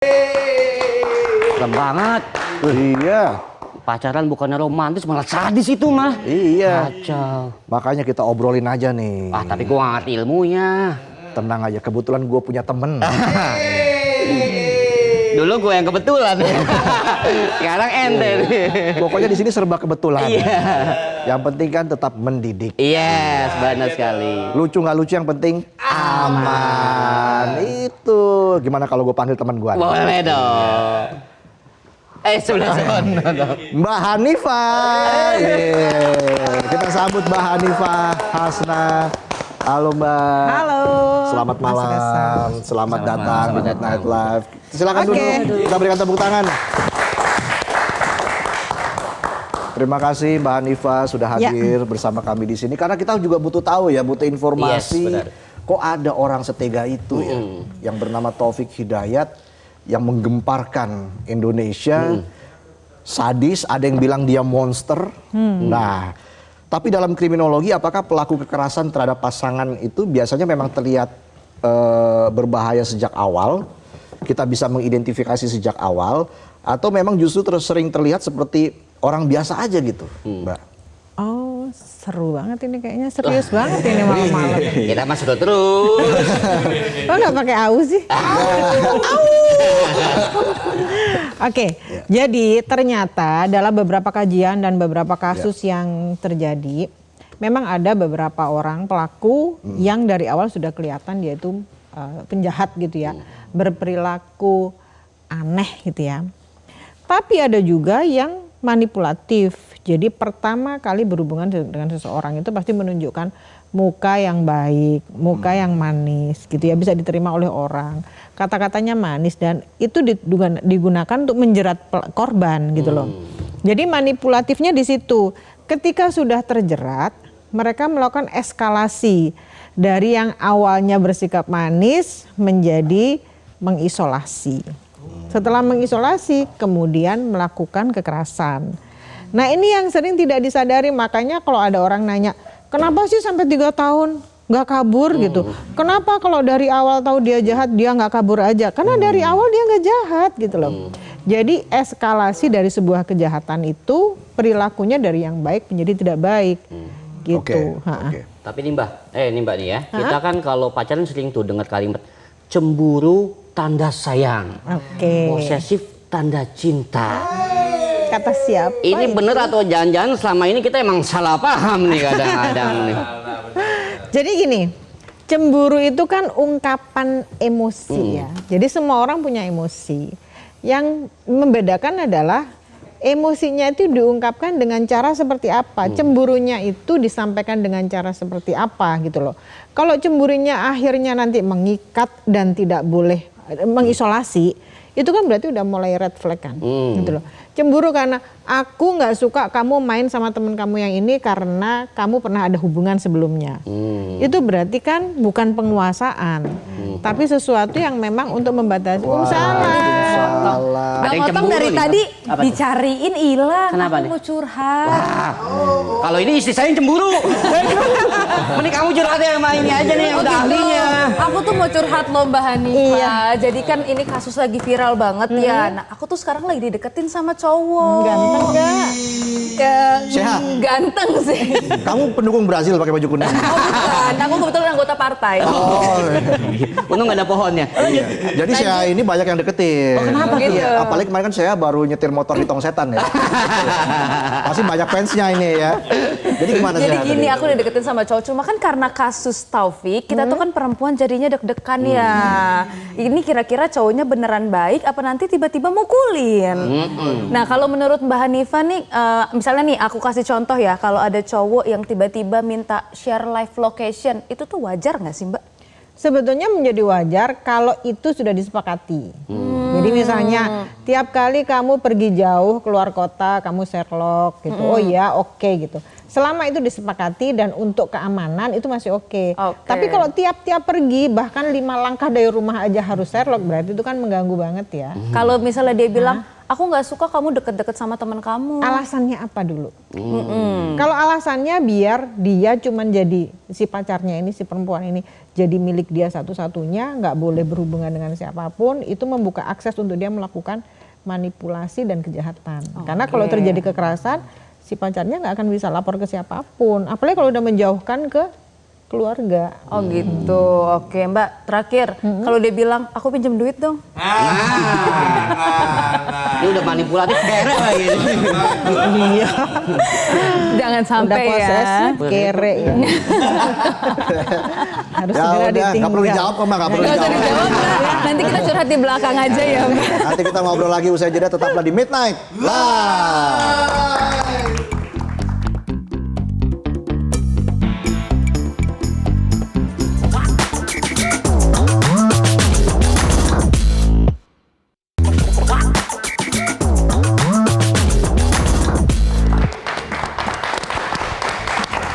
Serem banget. Iya. Pacaran bukannya romantis malah sadis itu mah. Iya. Kacau. Makanya kita obrolin aja nih. Ah tapi gua nggak ngerti ilmunya. Tenang aja, kebetulan gue punya temen. Dulu gue yang kebetulan. Sekarang ente. Pokoknya di sini serba kebetulan. Iya. Yang penting kan tetap mendidik. Yes, benar sekali. Lucu nggak lucu yang penting aman. Itu gimana kalau gue panggil teman gue? Boleh dong. Sebelah sana dong. Mbak Hanifah. Kita sambut Mbak Hanifah Hasna. Halo Mbak. Halo. Selamat malam. Selamat datang di Night Live. Silakan duduk. Kita berikan tepuk tangan. Terima kasih Mbak Hanifah sudah hadir bersama kami di sini karena kita juga butuh tahu ya, butuh informasi. Yes, kok ada orang setega itu ya yang bernama Taufik Hidayat yang menggemparkan Indonesia. Sadis, ada yang bilang dia monster. Nah, tapi dalam kriminologi apakah pelaku kekerasan terhadap pasangan itu biasanya memang terlihat berbahaya sejak awal? Kita bisa mengidentifikasi sejak awal atau memang justru sering terlihat seperti orang biasa aja gitu, Mbak? Oh, seru banget ini kayaknya, serius banget ini malam-malam. Kita masuk terus. Kok nggak pakai au sih? Oke, jadi ternyata dalam beberapa kajian dan beberapa kasus yang terjadi, memang ada beberapa orang pelaku yang dari awal sudah kelihatan dia itu penjahat gitu ya, berperilaku aneh gitu ya. Tapi ada juga yang manipulatif. Jadi pertama kali berhubungan dengan seseorang itu pasti menunjukkan muka yang baik, muka yang manis gitu ya, bisa diterima oleh orang. Kata-katanya manis dan itu digunakan untuk menjerat korban gitu loh. Jadi manipulatifnya di situ. Ketika sudah terjerat, mereka melakukan eskalasi dari yang awalnya bersikap manis menjadi mengisolasi. Setelah mengisolasi, kemudian melakukan kekerasan. Nah ini yang sering tidak disadari, makanya kalau ada orang nanya, kenapa sih sampai 3 tahun nggak kabur gitu? Kenapa kalau dari awal tahu dia jahat, dia nggak kabur aja? Karena dari awal dia nggak jahat gitu loh. Jadi eskalasi dari sebuah kejahatan itu, perilakunya dari yang baik menjadi tidak baik gitu. Tapi nih Mbak, nih ya, kita kan kalau pacaran sering tuh dengar kalimat cemburu tanda sayang, posesif tanda cinta. Kata siapa? Ini bener atau jangan-jangan selama ini kita emang salah paham nih kadang-kadang nih. Jadi gini, cemburu itu kan ungkapan emosi ya. Jadi semua orang punya emosi. Yang membedakan adalah emosinya itu diungkapkan dengan cara seperti apa. Cemburunya itu disampaikan dengan cara seperti apa gitu loh. Kalau cemburunya akhirnya nanti mengikat dan tidak boleh mengisolasi, itu kan berarti udah mulai red flag kan gitu loh. Cemburu karena aku nggak suka kamu main sama temen kamu yang ini karena kamu pernah ada hubungan sebelumnya. Itu berarti kan bukan penguasaan, tapi sesuatu yang memang untuk membatasi. Salah. Bang Otong dari tadi dicariin hilang. Kenapa aku nih? mau curhat. Kalau ini istri saya yang cemburu. Mending kamu curhat sama ini aja nih yang udah ahlinya. Aku tuh mau curhat loh Mbak Hanifah. Jadi kan ini kasus lagi viral banget ya. Nah aku tuh sekarang lagi dideketin sama cowok. Ganteng gak? Sehat. Ganteng sih. Kamu pendukung Brazil pakai baju kuning? Oh bukan, aku kebetulan anggota partai. Untung nggak ada pohonnya. Jadi saya ini banyak yang deketin. kenapa tuh? Iya, apalagi kemarin kan saya baru nyetir motor di tong setan ya. Pasti banyak fansnya ini ya. Jadi gimana sih? Jadi gini, aku dideketin sama cowok. Cuma kan karena kasus Taufik, kita tuh kan perempuan jadinya deg-degan ya. Ini kira-kira cowoknya beneran baik apa nanti tiba-tiba mukulin. Nah kalau menurut Mbak Hanifah nih, misalnya nih aku kasih contoh ya. Kalau ada cowok yang tiba-tiba minta share live location, itu tuh wajar nggak sih Mbak? Sebetulnya menjadi wajar kalau itu sudah disepakati. Jadi misalnya tiap kali kamu pergi jauh keluar kota, kamu Sherlock gitu. Oh iya, oke gitu. Selama itu disepakati dan untuk keamanan itu masih oke. Tapi kalau tiap-tiap pergi bahkan 5 langkah dari rumah aja harus Sherlock, berarti itu kan mengganggu banget ya. Kalau misalnya dia bilang, aku nggak suka kamu deket-deket sama teman kamu. Alasannya apa dulu? Kalau alasannya biar dia cuman jadi si pacarnya ini, si perempuan ini jadi milik dia satu-satunya, nggak boleh berhubungan dengan siapapun, itu membuka akses untuk dia melakukan manipulasi dan kejahatan. Karena kalau terjadi kekerasan, si pacarnya nggak akan bisa lapor ke siapapun. Apalagi kalau udah menjauhkan ke keluarga. Oh gitu. Oke Mbak, terakhir kalau dia bilang aku pinjam duit dong. Ini udah manipulatif kere lagi. Iya. Jangan Udah sampai ya. posesif, kere ya. Harus Ya segera udah, ditinggal. nggak perlu dijawab kok Mbak, nggak perlu Nggak usah dijawab. dijawab Mbak. Nanti kita curhat di belakang aja ya Mbak. Nanti kita ngobrol lagi usai jeda, tetaplah di Midnight Live.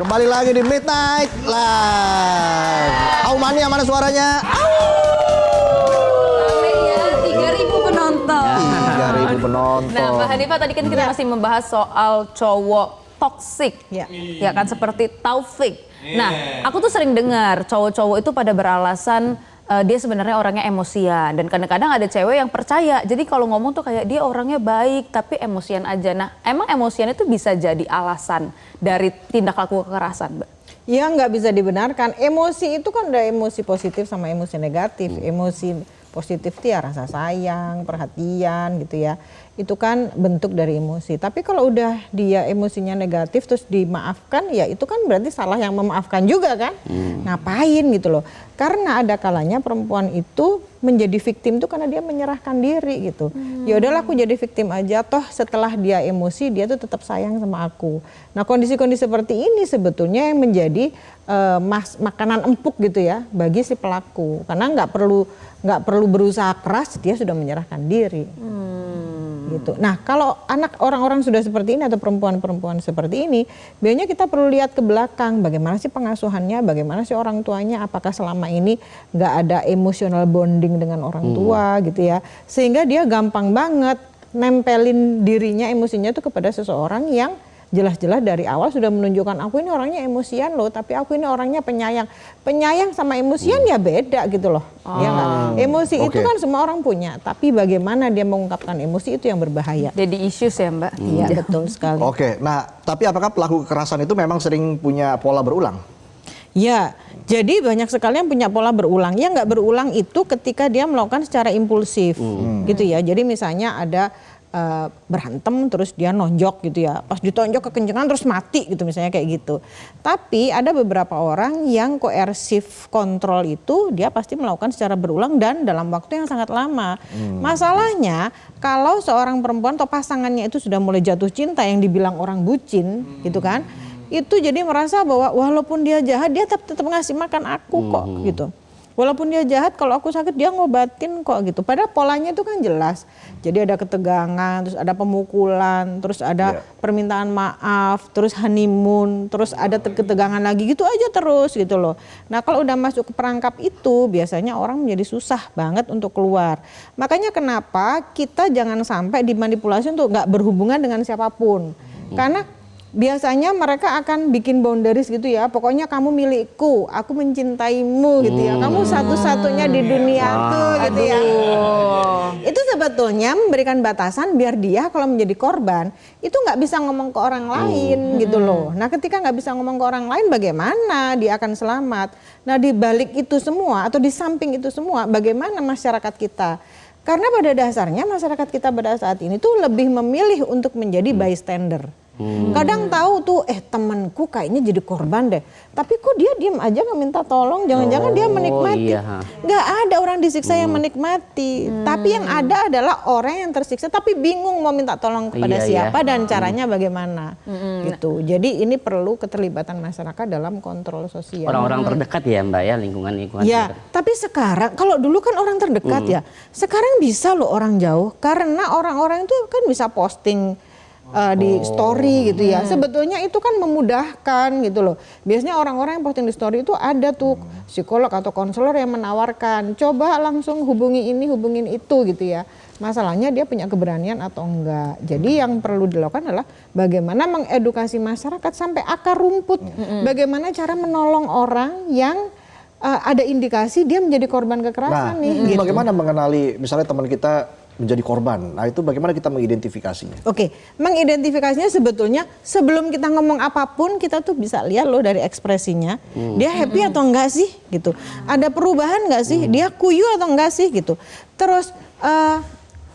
Kembali lagi di Midnight Live. Mania mana suaranya? Rame ya, 3.000 penonton. 3.000 penonton. Nah, Mbak Hanifah tadi kan kita masih membahas soal cowok toksik, ya kan seperti Taufik. Nah, aku tuh sering dengar cowok-cowok itu pada beralasan dia sebenarnya orangnya emosian dan kadang-kadang ada cewek yang percaya. Jadi kalau ngomong tuh kayak dia orangnya baik tapi emosian aja. Nah, emang emosian itu bisa jadi alasan dari tindak laku kekerasan, Mbak? Ya nggak bisa dibenarkan. Emosi itu kan ada emosi positif sama emosi negatif. Emosi positif itu ya rasa sayang, perhatian gitu ya. Itu kan bentuk dari emosi. Tapi kalau udah dia emosinya negatif terus dimaafkan, ya itu kan berarti salah yang memaafkan juga kan. Ngapain gitu loh. Karena ada kalanya perempuan itu menjadi victim itu karena dia menyerahkan diri gitu. Ya udahlah aku jadi victim aja, toh setelah dia emosi dia tuh tetap sayang sama aku. Nah kondisi-kondisi seperti ini sebetulnya yang menjadi makanan empuk gitu ya bagi si pelaku. Karena nggak perlu berusaha keras, dia sudah menyerahkan diri. Gitu. Nah kalau orang-orang sudah seperti ini atau perempuan-perempuan seperti ini, biasanya kita perlu lihat ke belakang bagaimana sih pengasuhannya, bagaimana sih orang tuanya, apakah selama ini nggak ada emotional bonding dengan orang tua gitu ya, sehingga dia gampang banget nempelin dirinya, emosinya itu kepada seseorang yang jelas-jelas dari awal sudah menunjukkan aku ini orangnya emosian loh, tapi aku ini orangnya penyayang. Penyayang sama emosian ya beda gitu loh. Ya nggak? Emosi itu kan semua orang punya, tapi bagaimana dia mengungkapkan emosi itu yang berbahaya. Jadi issues ya Mbak? Iya betul sekali. Oke, nah tapi apakah pelaku kekerasan itu memang sering punya pola berulang? Ya, jadi banyak sekali yang punya pola berulang. Yang nggak berulang itu ketika dia melakukan secara impulsif, gitu ya. Jadi misalnya ada berantem terus dia nonjok gitu ya, pas ditonjok kekencengan terus mati gitu misalnya kayak gitu. Tapi ada beberapa orang yang koersif kontrol itu dia pasti melakukan secara berulang dan dalam waktu yang sangat lama. Masalahnya kalau seorang perempuan atau pasangannya itu sudah mulai jatuh cinta yang dibilang orang bucin gitu kan, itu jadi merasa bahwa walaupun dia jahat dia tetap ngasih makan aku kok gitu. Walaupun dia jahat, kalau aku sakit dia ngobatin kok gitu. Padahal polanya itu kan jelas. Jadi ada ketegangan, terus ada pemukulan, terus ada permintaan maaf, terus honeymoon, terus ada ketegangan lagi gitu aja terus gitu loh. Nah kalau udah masuk ke perangkap itu biasanya orang menjadi susah banget untuk keluar. Makanya kenapa kita jangan sampai dimanipulasi untuk nggak berhubungan dengan siapapun. Karena biasanya mereka akan bikin boundaries gitu ya, pokoknya kamu milikku, aku mencintaimu gitu ya, kamu satu-satunya di dunia tuh gitu ya. Itu sebetulnya memberikan batasan biar dia kalau menjadi korban itu nggak bisa ngomong ke orang lain gitu loh. Nah ketika nggak bisa ngomong ke orang lain bagaimana dia akan selamat? Nah di balik itu semua atau di samping itu semua bagaimana masyarakat kita? Karena pada dasarnya masyarakat kita pada saat ini tuh lebih memilih untuk menjadi bystander. Kadang tahu tuh temanku kayaknya jadi korban deh, tapi kok dia diem aja nggak minta tolong, jangan-jangan dia menikmati. Nggak ada orang disiksa yang menikmati, tapi yang ada adalah orang yang tersiksa tapi bingung mau minta tolong kepada siapa dan caranya bagaimana gitu. Jadi ini perlu keterlibatan masyarakat dalam kontrol sosial. Orang-orang terdekat ya Mbak ya, lingkungan ya, tapi sekarang kalau dulu kan orang terdekat ya, sekarang bisa loh orang jauh karena orang-orang itu kan bisa posting di story gitu ya. Sebetulnya itu kan memudahkan gitu loh. Biasanya orang-orang yang posting di story itu ada tuh psikolog atau konselor yang menawarkan, coba langsung hubungi ini, hubungin itu gitu ya. Masalahnya dia punya keberanian atau enggak. Jadi yang perlu dilakukan adalah bagaimana mengedukasi masyarakat sampai akar rumput. Bagaimana cara menolong orang yang ada indikasi dia menjadi korban kekerasan nih. Gitu. Bagaimana mengenali misalnya teman kita menjadi korban? Nah itu bagaimana kita mengidentifikasinya? Oke, mengidentifikasinya sebetulnya sebelum kita ngomong apapun kita tuh bisa lihat loh dari ekspresinya. Dia happy atau enggak sih gitu. Ada perubahan enggak sih? Dia kuyu atau enggak sih gitu. Terus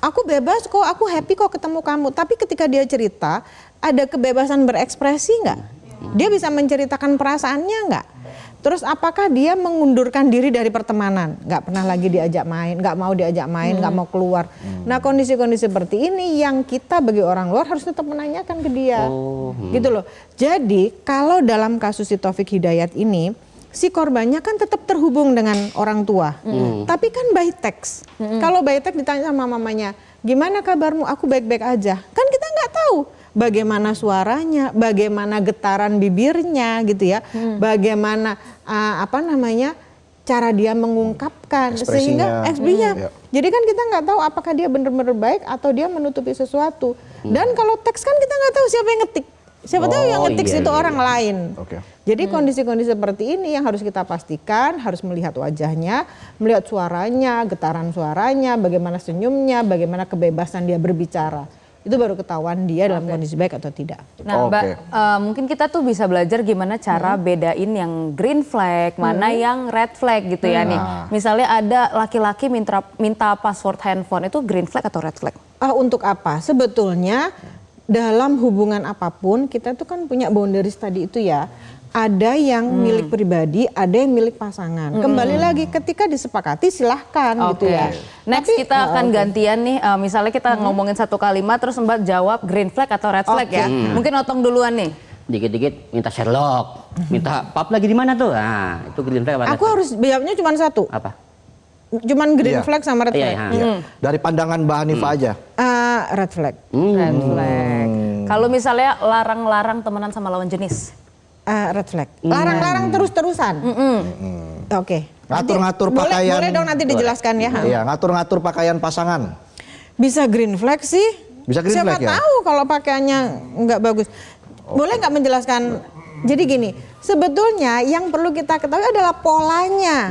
aku bebas kok, aku happy kok ketemu kamu. Tapi ketika dia cerita, ada kebebasan berekspresi enggak? Dia bisa menceritakan perasaannya enggak? Terus apakah dia mengundurkan diri dari pertemanan? Nggak pernah lagi diajak main, nggak mau diajak main, nggak mau keluar. Nah kondisi-kondisi seperti ini yang kita bagi orang luar harus tetap menanyakan ke dia. Gitu loh. Jadi kalau dalam kasus si Taufik Hidayat ini, si korbannya kan tetap terhubung dengan orang tua. Tapi kan by text. Kalau by text ditanya sama mamanya, gimana kabarmu? Aku baik-baik aja. Kan kita nggak tahu bagaimana suaranya, bagaimana getaran bibirnya gitu ya, bagaimana cara dia mengungkapkan sehingga ekspresinya. Jadi kan kita nggak tahu apakah dia benar-benar baik atau dia menutupi sesuatu. Dan kalau teks kan kita nggak tahu siapa yang ngetik. Siapa tahu yang ngetik itu orang lain. Jadi kondisi-kondisi seperti ini yang harus kita pastikan, harus melihat wajahnya, melihat suaranya, getaran suaranya, bagaimana senyumnya, bagaimana kebebasan dia berbicara. Itu baru ketahuan dia dalam kondisi baik atau tidak. Nah Mbak, mungkin kita tuh bisa belajar gimana cara bedain yang green flag, mana yang red flag gitu ya nih. Misalnya ada laki-laki minta password handphone, itu green flag atau red flag? Untuk apa? Sebetulnya dalam hubungan apapun kita tuh kan punya boundaries tadi itu ya. Ada yang milik pribadi, ada yang milik pasangan. Kembali lagi ketika disepakati silahkan gitu ya. Next kita akan gantian nih, misalnya kita ngomongin satu kalimat terus Mbak jawab green flag atau red flag ya. Mungkin Otong duluan nih. Dikit-dikit minta Sherlock, minta pap lagi di mana tuh? Nah itu green flag apa? Aku harus jawabnya cuma satu. Apa? Cuman green flag sama red flag. Dari pandangan Mbak Hanifah aja. Red flag. Red flag. Kalau misalnya larang-larang temenan sama lawan jenis? Red flag. Larang-larang terus-terusan. Oke. Ngatur-ngatur pakaian. Boleh dong nanti dijelaskan ya. Iya, ngatur-ngatur pakaian pasangan. Bisa green flag sih. Bisa green Siapa flag ya? tahu kalau pakaiannya nggak bagus. Boleh nggak menjelaskan? Jadi gini, sebetulnya yang perlu kita ketahui adalah polanya.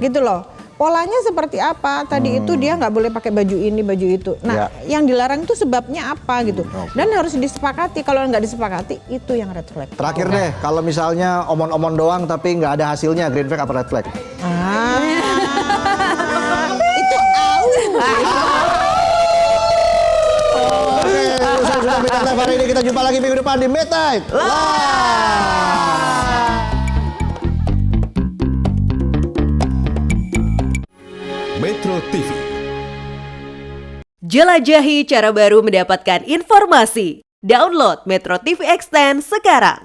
Gitu loh. Polanya seperti apa? Tadi itu dia nggak boleh pakai baju ini, baju itu. Nah, yang dilarang itu sebabnya apa gitu. Dan harus disepakati. Kalau nggak disepakati, itu yang red flag. Terakhir deh, kalau misalnya omong-omong doang tapi nggak ada hasilnya, green flag apa red flag? Itu Sudah Meet Time hari ini, kita jumpa lagi minggu depan di Meet Time Live. Metro TV. Jelajahi cara baru mendapatkan informasi. Download Metro TV Extend sekarang.